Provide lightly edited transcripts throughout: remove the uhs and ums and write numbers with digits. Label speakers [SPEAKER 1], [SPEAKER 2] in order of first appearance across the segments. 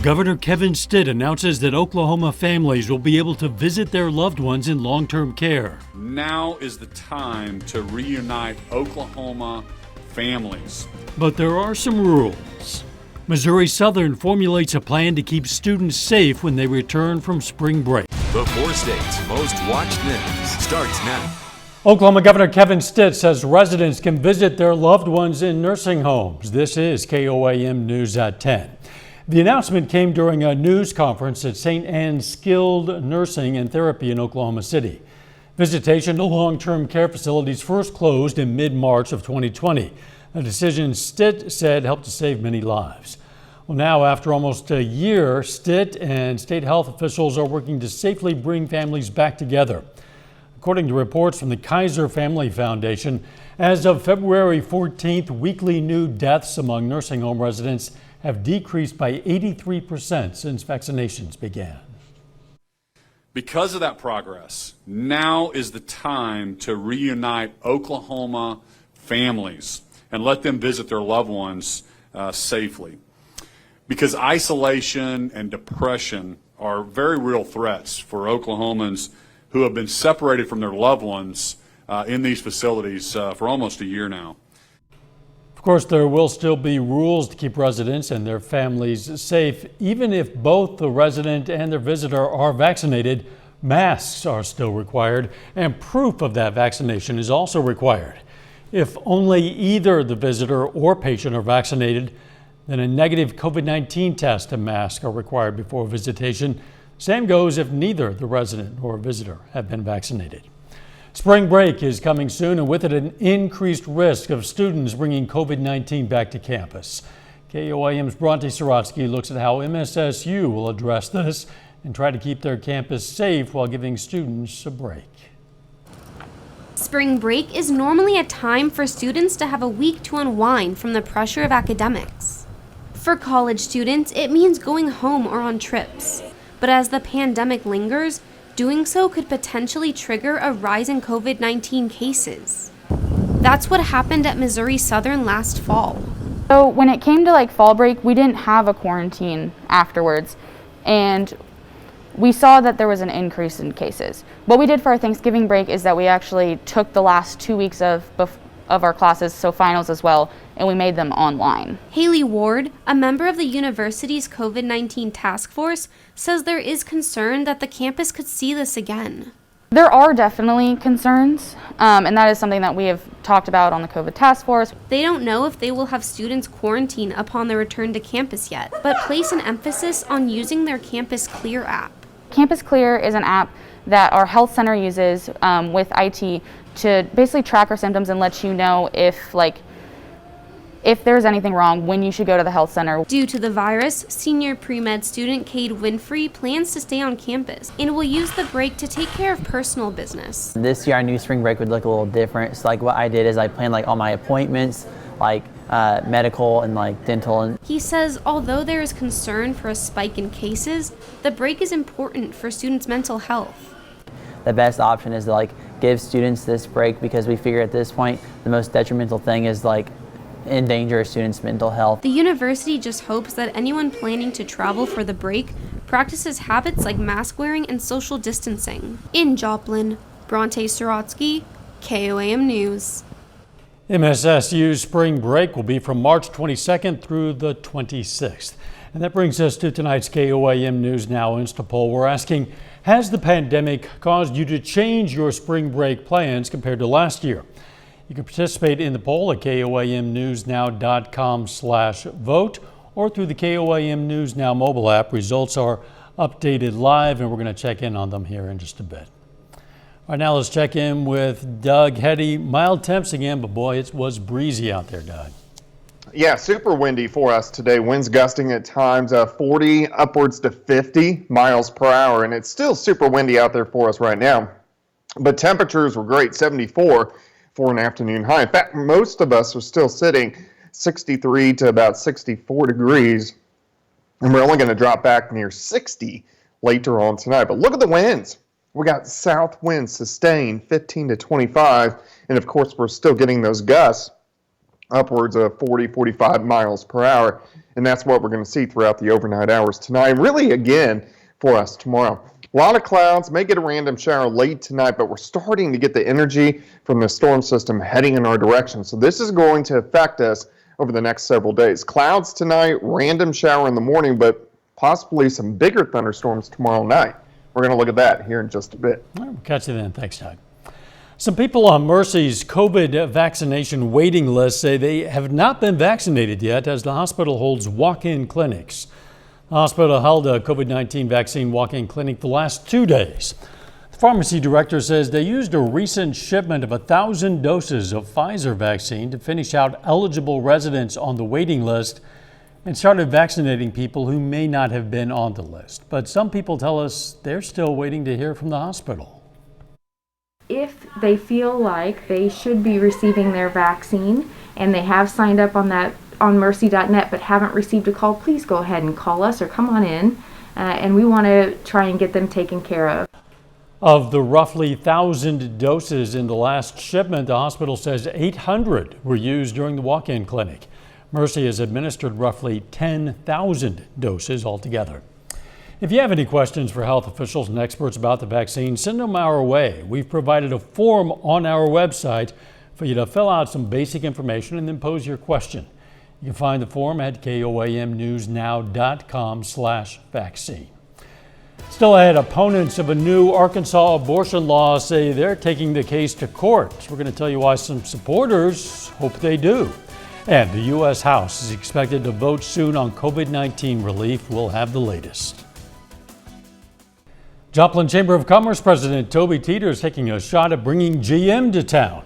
[SPEAKER 1] Governor Kevin Stitt announces that Oklahoma families will be able to visit their loved ones in long-term care.
[SPEAKER 2] Now is the time to reunite Oklahoma families.
[SPEAKER 1] But there are some rules. Missouri Southern formulates a plan to keep students safe when they return from spring break.
[SPEAKER 3] The 4 states' most watched news starts now.
[SPEAKER 1] Oklahoma Governor Kevin Stitt says residents can visit their loved ones in nursing homes. This is KOAM News at 10. The announcement came during a news conference at St. Anne's Skilled Nursing and Therapy in Oklahoma City. Visitation to long-term care facilities first closed in mid-March of 2020. A decision Stitt said helped to save many lives. Well, now, after almost a year, Stitt and state health officials are working to safely bring families back together. According to reports from the Kaiser Family Foundation, as of February 14th, weekly new deaths among nursing home residents have decreased by 83% since vaccinations began.
[SPEAKER 2] Because of that progress, now is the time to reunite Oklahoma families and let them visit their loved ones safely. Because isolation and depression are very real threats for Oklahomans who have been separated from their loved ones in these facilities for almost a year now.
[SPEAKER 1] Of course, there will still be rules to keep residents and their families safe. Even if both the resident and their visitor are vaccinated, masks are still required, and proof of that vaccination is also required. If only either the visitor or patient are vaccinated, then a negative COVID-19 test and mask are required before visitation. Same goes if neither the resident or visitor have been vaccinated. Spring break is coming soon, and with it an increased risk of students bringing COVID-19 back to campus. KOAM's Bronte Sorotsky looks at how MSSU will address this and try to keep their campus safe while giving students a break.
[SPEAKER 4] Spring break is normally a time for students to have a week to unwind from the pressure of academics. For college students, it means going home or on trips. But as the pandemic lingers, doing so could potentially trigger a rise in COVID-19 cases. That's what happened at Missouri Southern last fall.
[SPEAKER 5] So when it came to fall break, we didn't have a quarantine afterwards, and we saw that there was an increase in cases. What we did for our Thanksgiving break is that we actually took the last 2 weeks of our classes, so finals as well, and we made them online.
[SPEAKER 4] Haley Ward, a member of the university's COVID-19 task force, says there is concern that the campus could see this again.
[SPEAKER 5] There are definitely concerns, and that is something that we have talked about on the COVID task force.
[SPEAKER 4] They don't know if they will have students quarantine upon their return to campus yet, but place an emphasis on using their Campus Clear app.
[SPEAKER 5] Campus Clear is an app that our health center uses with IT to basically track our symptoms and let you know if there's anything wrong, when you should go to the health center.
[SPEAKER 4] Due to the virus, senior pre-med student Cade Winfrey plans to stay on campus and will use the break to take care of personal business.
[SPEAKER 6] This year I knew spring break would look a little different. So what I did is I planned all my appointments, medical and dental.
[SPEAKER 4] He says although there is concern for a spike in cases, the break is important for students' mental health.
[SPEAKER 6] The best option is to give students this break, because we figure at this point the most detrimental thing is endanger students' mental health.
[SPEAKER 4] The university just hopes that anyone planning to travel for the break practices habits like mask wearing and social distancing. In Joplin, Bronte Sorotsky, KOAM News.
[SPEAKER 1] MSSU's spring break will be from March 22nd through the 26th. And that brings us to tonight's KOAM News Now Insta poll. We're asking, has the pandemic caused you to change your spring break plans compared to last year? You can participate in the poll at KOAMnewsnow.com/vote or through the KOAM News Now mobile app. Results are updated live, and we're going to check in on them here in just a bit. All right, now let's check in with Doug Hetty. Mild temps again, but boy, it was breezy out there, Doug.
[SPEAKER 7] Yeah, super windy for us today. Winds gusting at times 40 upwards to 50 miles per hour, and it's still super windy out there for us right now. But temperatures were great, 74 for an afternoon high. In fact, most of us are still sitting 63 to about 64 degrees, and we're only going to drop back near 60 later on tonight. But look at the winds. We got south winds sustained 15 to 25, and of course we're still getting those gusts upwards of 40, 45 miles per hour. And that's what we're going to see throughout the overnight hours tonight, and really again for us tomorrow. A lot of clouds, may get a random shower late tonight, but we're starting to get the energy from the storm system heading in our direction. So this is going to affect us over the next several days. Clouds tonight, random shower in the morning, but possibly some bigger thunderstorms tomorrow night. We're going to look at that here in just a bit.
[SPEAKER 1] All right, we'll catch you then. Thanks, Doug. Some people on Mercy's COVID vaccination waiting list say they have not been vaccinated yet as the hospital holds walk-in clinics. The hospital held a COVID-19 vaccine walk-in clinic the last 2 days. The pharmacy director says they used a recent shipment of 1,000 doses of Pfizer vaccine to finish out eligible residents on the waiting list and started vaccinating people who may not have been on the list. But some people tell us they're still waiting to hear from the hospital.
[SPEAKER 8] If they feel like they should be receiving their vaccine and they have signed up on mercy.net but haven't received a call, please go ahead and call us or come on in, and we want to try and get them taken care of.
[SPEAKER 1] Of the roughly 1,000 doses in the last shipment, the hospital says 800 were used during the walk-in clinic. Mercy has administered roughly 10,000 doses altogether. If you have any questions for health officials and experts about the vaccine, send them our way. We've provided a form on our website for you to fill out some basic information and then pose your question. You can find the form at koamnewsnow.com/vaccine. Still ahead, opponents of a new Arkansas abortion law say they're taking the case to court. We're going to tell you why some supporters hope they do. And the U.S. House is expected to vote soon on COVID-19 relief. We'll have the latest. Joplin Chamber of Commerce President Toby Teeter is taking a shot at bringing GM to town.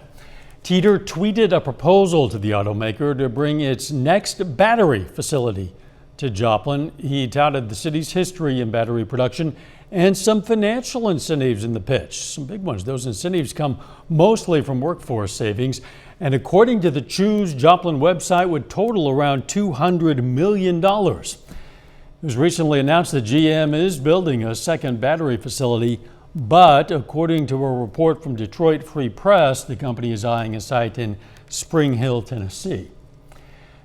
[SPEAKER 1] Teeter tweeted a proposal to the automaker to bring its next battery facility to Joplin. He touted the city's history in battery production and some financial incentives in the pitch. Some big ones. Those incentives come mostly from workforce savings, and according to the Choose Joplin website, would total around $200 million. It was recently announced that GM is building a second battery facility, but according to a report from Detroit Free Press, the company is eyeing a site in Spring Hill, Tennessee.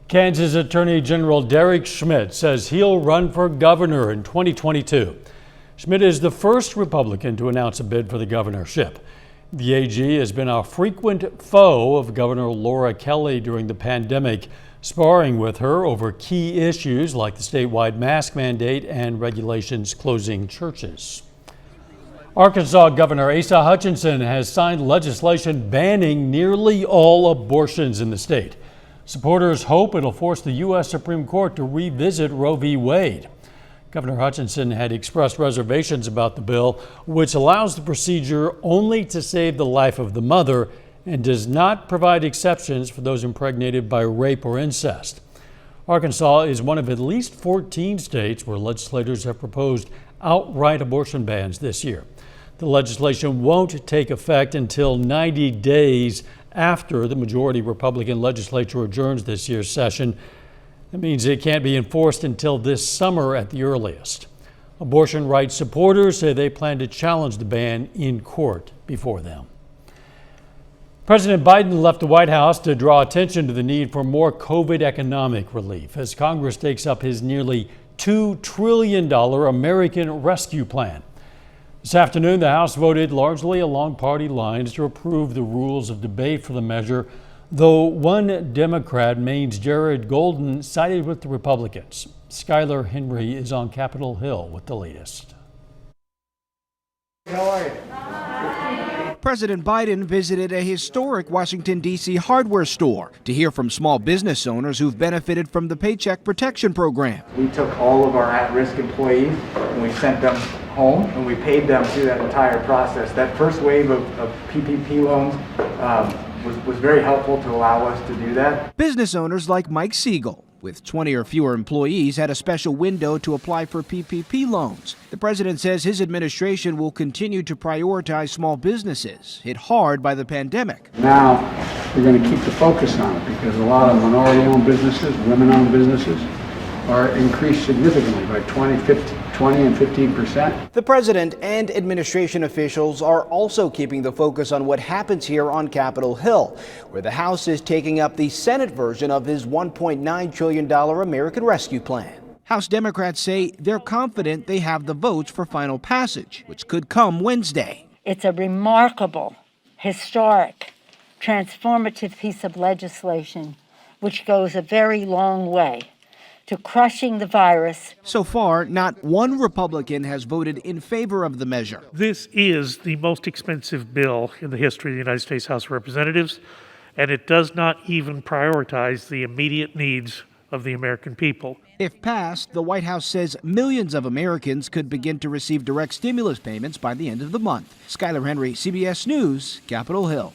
[SPEAKER 1] Kansas Attorney General Derek Schmidt says he'll run for governor in 2022. Schmidt is the first Republican to announce a bid for the governorship. The AG has been a frequent foe of Governor Laura Kelly during the pandemic, sparring with her over key issues like the statewide mask mandate and regulations closing churches. Arkansas Governor Asa Hutchinson has signed legislation banning nearly all abortions in the state. Supporters hope it'll force the U.S. Supreme Court to revisit Roe v. Wade. Governor Hutchinson had expressed reservations about the bill, which allows the procedure only to save the life of the mother and does not provide exceptions for those impregnated by rape or incest. Arkansas is one of at least 14 states where legislators have proposed outright abortion bans this year. The legislation won't take effect until 90 days after the majority Republican legislature adjourns this year's session. That means it can't be enforced until this summer at the earliest. Abortion rights supporters say they plan to challenge the ban in court before them. President Biden left the White House to draw attention to the need for more COVID economic relief as Congress takes up his nearly $2 trillion American Rescue Plan. This afternoon, the House voted largely along party lines to approve the rules of debate for the measure, though one Democrat, Maine's Jared Golden, sided with the Republicans. Skylar Henry is on Capitol Hill with the latest.
[SPEAKER 9] How are you? President Biden visited a historic Washington, D.C. hardware store to hear from small business owners who've benefited from the Paycheck Protection Program.
[SPEAKER 10] We took all of our at-risk employees and we sent them home and we paid them through that entire process. That first wave of PPP loans was very helpful to allow us to do that.
[SPEAKER 9] Business owners like Mike Siegel, with 20 or fewer employees, had a special window to apply for PPP loans. The president says his administration will continue to prioritize small businesses hit hard by the pandemic.
[SPEAKER 11] Now we're going to keep the focus on it because a lot of minority-owned businesses, women-owned businesses,
[SPEAKER 10] are increased significantly by 20 and 15%.
[SPEAKER 9] The president and administration officials are also keeping the focus on what happens here on Capitol Hill, where the House is taking up the Senate version of his $1.9 trillion American Rescue Plan. House Democrats say they're confident they have the votes for final passage, which could come Wednesday.
[SPEAKER 11] It's a remarkable, historic, transformative piece of legislation which goes a very long way to crushing the virus.
[SPEAKER 9] So far, not one Republican has voted in favor of the measure.
[SPEAKER 12] This is the most expensive bill in the history of the United States House of Representatives, and it does not even prioritize the immediate needs of the American people.
[SPEAKER 9] If passed, the White House says millions of Americans could begin to receive direct stimulus payments by the end of the month. Skylar Henry, CBS News, Capitol Hill.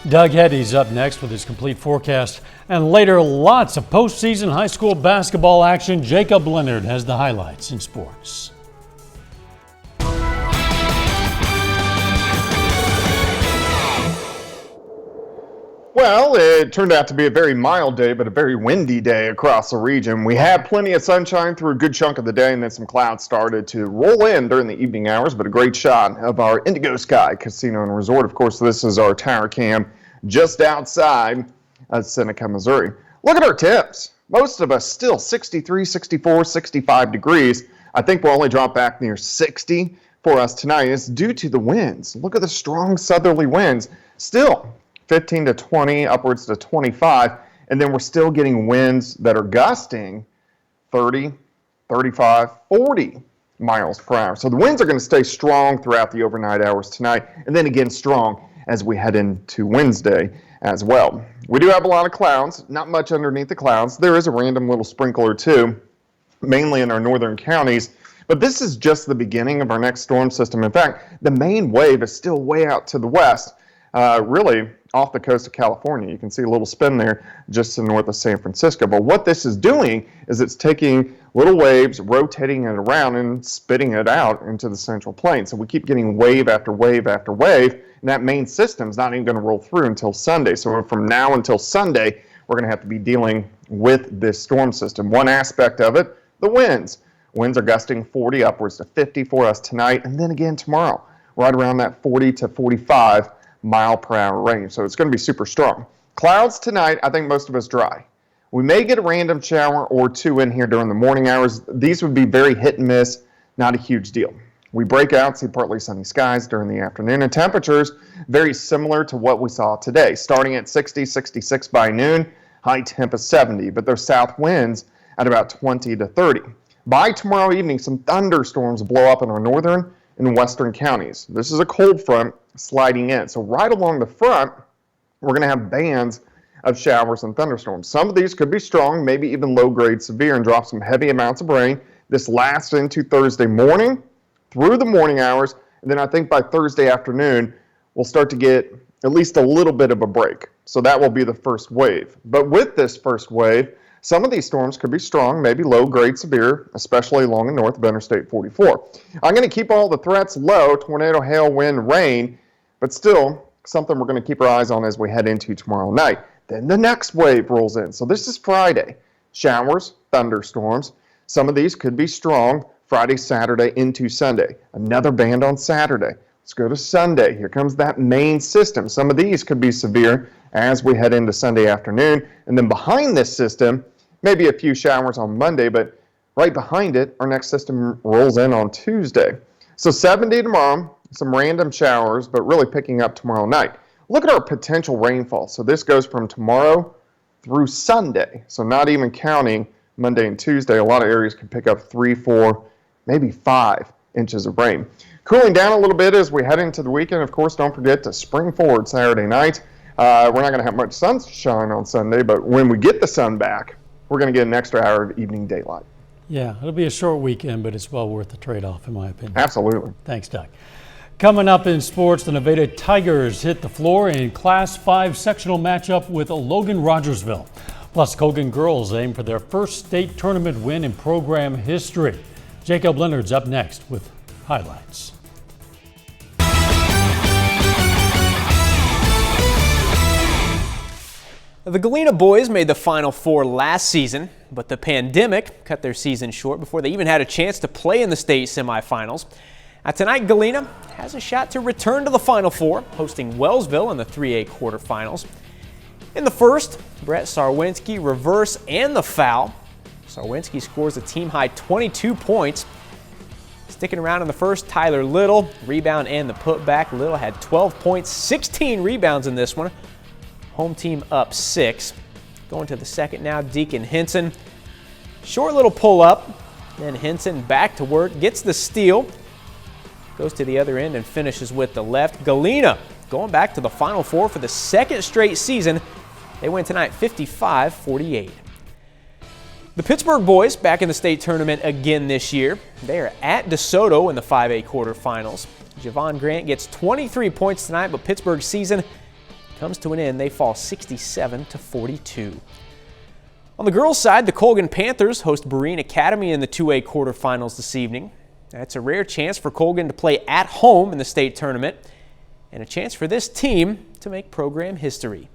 [SPEAKER 1] Doug Heddy's up next with his complete forecast. And later, lots of postseason high school basketball action. Jacob Leonard has the highlights in sports.
[SPEAKER 7] Well, it turned out to be a very mild day, but a very windy day across the region. We had plenty of sunshine through a good chunk of the day, and then some clouds started to roll in during the evening hours, but a great shot of our Indigo Sky Casino and Resort. Of course, this is our tower cam just outside of Seneca, Missouri. Look at our temps. Most of us still 63, 64, 65 degrees. I think we'll only drop back near 60 for us tonight. It's due to the winds. Look at the strong southerly winds. Still 15 to 20, upwards to 25, and then we're still getting winds that are gusting 30, 35, 40 miles per hour. So the winds are going to stay strong throughout the overnight hours tonight, and then again strong as we head into Wednesday as well. We do have a lot of clouds, not much underneath the clouds. There is a random little sprinkle or two, mainly in our northern counties, but this is just the beginning of our next storm system. In fact, the main wave is still way out to the west, really off the coast of California. You can see a little spin there just to the north of San Francisco. But what this is doing is it's taking little waves, rotating it around and spitting it out into the central plain. So we keep getting wave after wave after wave, and that main system's not even going to roll through until Sunday. So from now until Sunday, we're going to have to be dealing with this storm system. One aspect of it, the winds. Winds are gusting 40 upwards to 50 for us tonight, and then again tomorrow, right around that 40 to 45 mile per hour range. So it's going to be super strong. Clouds tonight, I think most of us dry. We may get a random shower or two in here during the morning hours. These would be very hit and miss, not a huge deal. We break out, see partly sunny skies during the afternoon, and temperatures very similar to what we saw today, starting at 60, 66 by noon, high temp of 70, but those south winds at about 20 to 30. By tomorrow evening, some thunderstorms blow up in our northern and western counties. This is a cold front sliding in. So right along the front, we're going to have bands of showers and thunderstorms. Some of these could be strong, maybe even low-grade severe, and drop some heavy amounts of rain. This lasts into Thursday morning, through the morning hours, and then I think by Thursday afternoon, we'll start to get at least a little bit of a break. So that will be the first wave. But with this first wave, some of these storms could be strong, maybe low-grade severe, especially along and north of Interstate 44. I'm going to keep all the threats low, tornado, hail, wind, rain, but still something we're going to keep our eyes on as we head into tomorrow night. Then the next wave rolls in. So this is Friday. Showers, thunderstorms. Some of these could be strong Friday, Saturday into Sunday. Another band on Saturday. Let's go to Sunday. Here comes that main system. Some of these could be severe as we head into Sunday afternoon. And then behind this system, maybe a few showers on Monday, but right behind it, our next system rolls in on Tuesday. So 70 tomorrow, some random showers, but really picking up tomorrow night. Look at our potential rainfall. So this goes from tomorrow through Sunday. So not even counting Monday and Tuesday, a lot of areas can pick up 3, 4, maybe 5 inches of rain. Cooling down a little bit as we head into the weekend. Of course, don't forget to spring forward Saturday night. We're not going to have much sunshine on Sunday, but when we get the sun back, we're going to get an extra hour of evening daylight.
[SPEAKER 1] Yeah, it'll be a short weekend, but it's well worth the trade-off, in my opinion.
[SPEAKER 7] Absolutely.
[SPEAKER 1] Thanks, Doug. Coming up in sports, the Nevada Tigers hit the floor in Class 5 sectional matchup with Logan Rogersville. Plus, Colgan girls aim for their first state tournament win in program history. Jacob Leonard's up next with highlights.
[SPEAKER 13] The Galena boys made the Final Four last season. but the pandemic cut their season short before they even had a chance to play in the state semifinals. Now tonight, Galena has a shot to return to the Final Four, hosting Wellsville in the 3A quarterfinals. In the first, Brett Sarwinski reverse and the foul. Sarwinski scores a team-high 22 points. Sticking around in the first, Tyler Little, rebound and the putback. Little had 12 points, 16 rebounds in this one. Home team up 6. Going to the second now, Deacon Henson. Short little pull-up, then Henson back to work, gets the steal. Goes to the other end and finishes with the left. Galena going back to the Final Four for the second straight season. They win tonight 55-48. The Pittsburgh boys back in the state tournament again this year. They are at DeSoto in the 5A quarterfinals. Javon Grant gets 23 points tonight, but Pittsburgh's season comes to an end. They fall 67-42. On the girls' side, the Colgan Panthers host Breen Academy in the 2A quarterfinals this evening. That's a rare chance for Colgan to play at home in the state tournament and a chance for this team to make program history.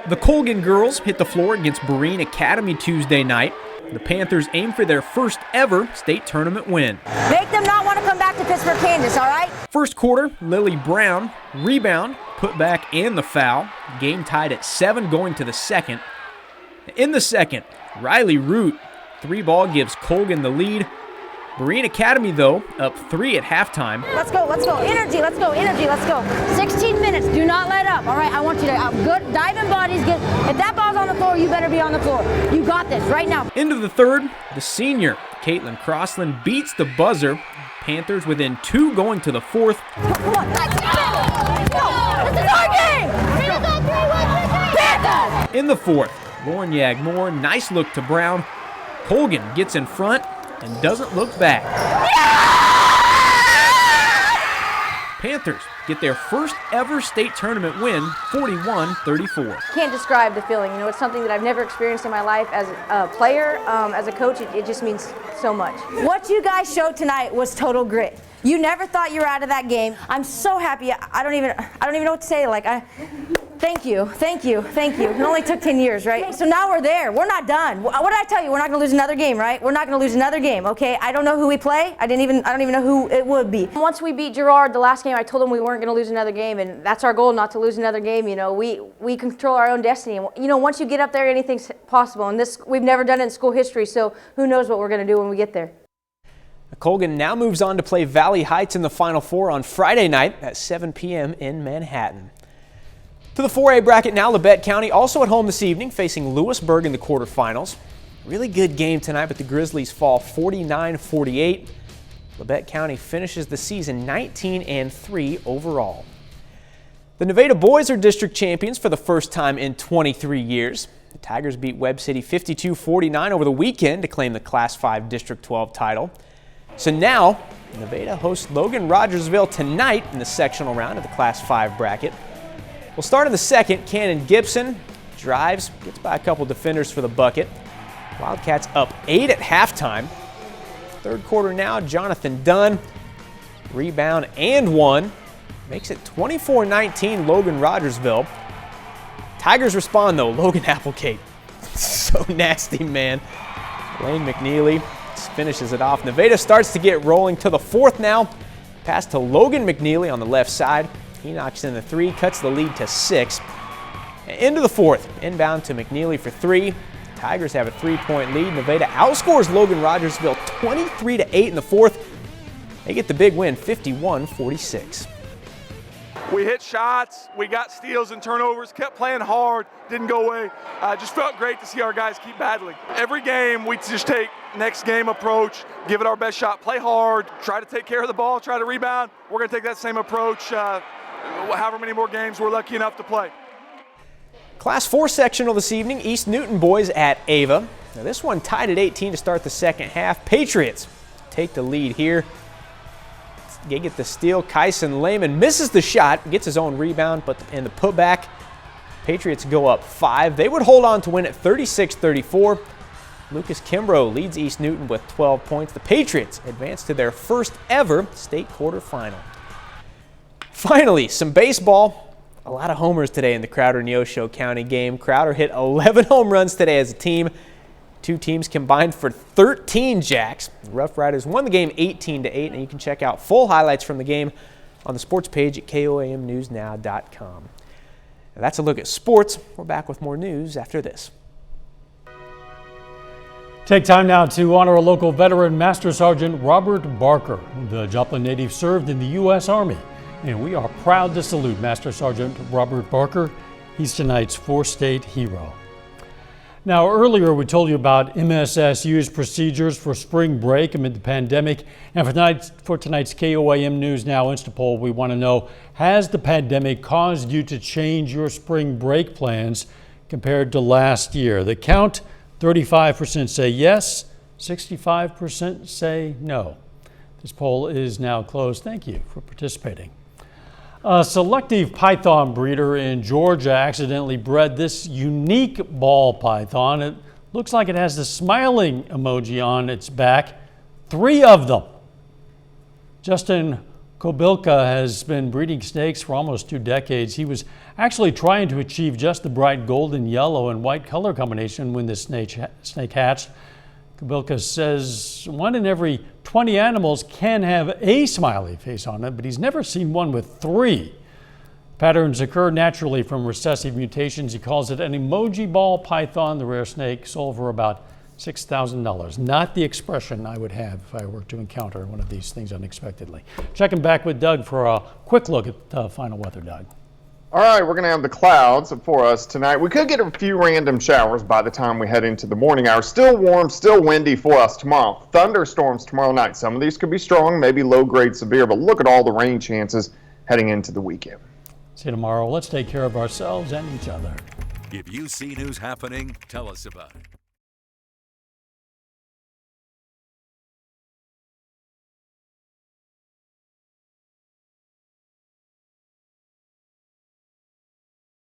[SPEAKER 13] The Colgan girls hit the floor against Breen Academy Tuesday night. The Panthers aim for their first ever state tournament win.
[SPEAKER 14] Make them not want to come back to Pittsburgh, Kansas, all right?
[SPEAKER 13] First quarter, Lily Brown, rebound, putback, and the foul. Game tied at 7 going to the second. In the second, Riley Root, 3-ball gives Colgan the lead. Breen Academy, though, up 3 at halftime.
[SPEAKER 14] Let's go, let's go. Energy, let's go, energy, let's go. 16 minutes, do not let up, all right? I want you to, good, diving bodies, if that ball's on the floor, you better be on the floor. You got this right now.
[SPEAKER 13] Into the third, the senior, Caitlin Crossland, beats the buzzer. Panthers within 2 going to the fourth.
[SPEAKER 14] Come on, let's go! This is our game! Panthers!
[SPEAKER 13] In the fourth, Lauren Yagmore, nice look to Brown. Colgan gets in front and doesn't look back. Panthers get their first ever state tournament win, 41-34.
[SPEAKER 14] Can't describe the feeling. You know, it's something that I've never experienced in my life as a player, as a coach. It just means so much. What you guys showed tonight was total grit. You never thought you were out of that game. I'm so happy. I don't even know what to say. Thank you. It only took 10 years, right? So now we're there. We're not done. What did I tell you? We're not going to lose another game, right? We're not going to lose another game, okay? I don't know who we play. I don't even know who it would be. Once we beat Girard the last game, I told them we weren't going to lose another game, and that's our goal, not to lose another game. You know, we control our own destiny. You know, once you get up there, anything's possible. And this, we've never done it in school history, so who knows what we're going to do when we get there.
[SPEAKER 13] Colgan now moves on to play Valley Heights in the Final Four on Friday night at 7 p.m. in Manhattan. To the 4A bracket now, Labette County also at home this evening, facing Lewisburg in the quarterfinals. Really good game tonight, but the Grizzlies fall 49-48. Labette County finishes the season 19-3 overall. The Nevada boys are district champions for the first time in 23 years. The Tigers beat Webb City 52-49 over the weekend to claim the Class 5 District 12 title. So now, Nevada hosts Logan Rogersville tonight in the sectional round of the Class 5 bracket. We'll start in the second. Cannon Gibson drives, gets by a couple defenders for the bucket. Wildcats up 8 at halftime. Third quarter now, Jonathan Dunn, rebound and 1. Makes it 24-19 Logan Rogersville. Tigers respond though, Logan Applegate. So nasty, man. Lane McNeely finishes it off. Nevada starts to get rolling to the fourth now. Pass to Logan McNeely on the left side. He knocks in the 3, cuts the lead to 6. Into the fourth, inbound to McNeely for 3. Tigers have a 3-point lead. Nevada outscores Logan Rogersville 23-8 in the fourth. They get the big win, 51-46.
[SPEAKER 15] We hit shots, we got steals and turnovers, kept playing hard, didn't go away. Just felt great to see our guys keep battling. Every game, we just take next game approach, give it our best shot, play hard, try to take care of the ball, try to rebound. We're going to take that same approach however many more games we're lucky enough to play.
[SPEAKER 13] Class 4 sectional this evening, East Newton boys at Ava. Now this one tied at 18 to start the second half. Patriots take the lead here. They get the steal. Kyson Lehman misses the shot, gets his own rebound, but in the putback, Patriots go up 5. They would hold on to win at 36-34. Lucas Kimbrough leads East Newton with 12 points. The Patriots advance to their first ever state quarterfinal. Finally, some baseball. A lot of homers today in the Crowder-Neosho County game. Crowder hit 11 home runs today as a team. Two teams combined for 13 jacks. The Rough Riders won the game 18-8, and you can check out full highlights from the game on the sports page at KOAMNewsNow.com. Now that's a look at sports. We're back with more news after this.
[SPEAKER 1] Take time now to honor a local veteran, Master Sergeant Robert Barker. The Joplin native served in the U.S. Army, and we are proud to salute Master Sergeant Robert Barker. He's tonight's four-state hero. Now, earlier we told you about MSSU's procedures for spring break amid the pandemic. And for tonight's KOAM News Now Instapoll, we want to know, has the pandemic caused you to change your spring break plans compared to last year? The count, 35% say yes, 65% say no. This poll is now closed. Thank you for participating. A selective python breeder in Georgia accidentally bred this unique ball python. It looks like it has the smiling emoji on its back. 3 of them. Justin Kobilka has been breeding snakes for almost 2 decades. He was actually trying to achieve just the bright golden yellow and white color combination when the snake hatched. Kobilka says 1 in every 20 animals can have a smiley face on it, but he's never seen one with 3. Patterns occur naturally from recessive mutations. He calls it an emoji ball python. The rare snake sold for about $6,000. Not the expression I would have if I were to encounter one of these things unexpectedly. Checking back with Doug for a quick look at the final weather, Doug.
[SPEAKER 7] All right, we're going to have the clouds for us tonight. We could get a few random showers by the time we head into the morning hours. Still warm, still windy for us tomorrow. Thunderstorms tomorrow night. Some of these could be strong, maybe low-grade severe, but look at all the rain chances heading into the weekend.
[SPEAKER 1] See you tomorrow. Let's take care of ourselves and each other.
[SPEAKER 3] If you see news happening, tell us about it.